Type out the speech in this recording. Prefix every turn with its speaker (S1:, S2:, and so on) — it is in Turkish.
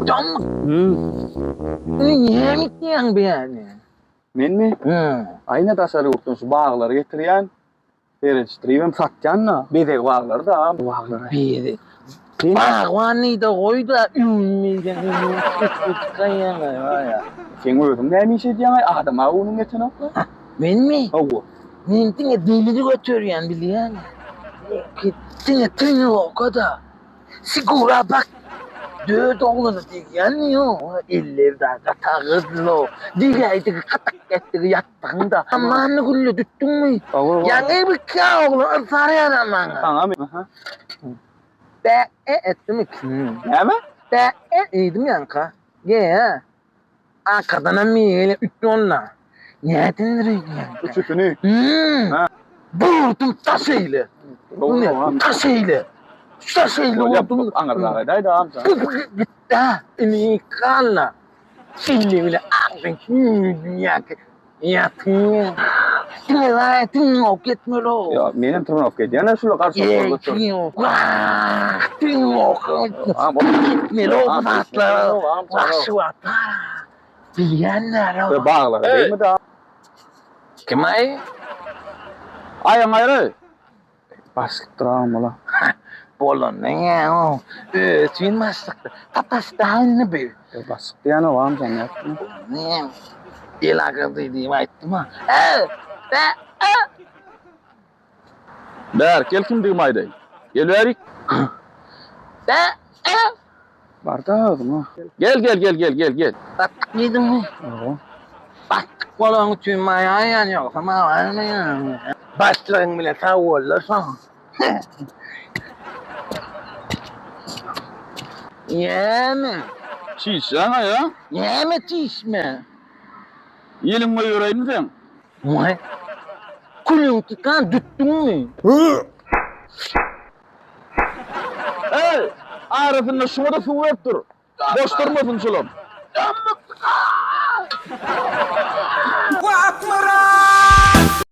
S1: Canım. Yemek diyen bir yani.
S2: Men mi? Ayna tasarı yoktan şu bağları getirýän. Berişdirýän satjanna. Bedek bağları da bağları.
S1: Biri. Bağvanı da koy da ünmeyden çıkayan ya.
S2: Sen özüň näme iş edýän adama onuň geçen okla?
S1: Ben mi?
S2: Owo.
S1: Men tine delili götürýän bilýän. Tine o kadar. Sigura bak. Död oğlunu diyen yok. Ellerde katağızlı. Digaydı katak ettiği yattığında. Amanı güllü düttün mü? Yani bir kâ oğlunu sarıyan aman.
S2: Tamam.
S1: Be ettim ki.
S2: Näme?
S1: Be edim yanka. Ye. Arkadan miyeli üttonla. Niyetin reyken.
S2: Üçütünü.
S1: Vurdum taşıyla. Bu ne? Taşıyla. Taşıyla vurdum.
S2: Angardaýda da amca.
S1: Gitti. İni kanla. Şimdi bile ağzın dünya ki. Yatın. Tine var tine ok etme lo.
S2: Ya menem tırnak edýän şula garşy bolýar.
S1: Tine ok. Tine ok. Gitme lo batla. Başı atla. Bilyenler o.
S2: Bağlar değil mi da?
S1: Kim ay?
S2: Ayağın ayrı. Basıp duram ola.
S1: Bolon ne o? Tüyün maslıkta. Tapas daha ne bir?
S2: Basıp diýän o amca ne?
S1: Ne? İlaka dediğim ayttım ha.
S2: Ber gel kim diýmaýdy. Gelýärik. Barda mı? Gel.
S1: Bak yedim mi?
S2: Oo.
S1: Bak bolon tüyün maya yan yok. Ama var mı ya? Başların bile savurlarsan. Yeme.
S2: Çiş ana ya.
S1: Yeme tişme.
S2: Yelin mi yüreğin sen?
S1: Vay. Kulun tıkan düttün mü?
S2: Hey! Arasında şuna da su dur. Boş durmasın şulum.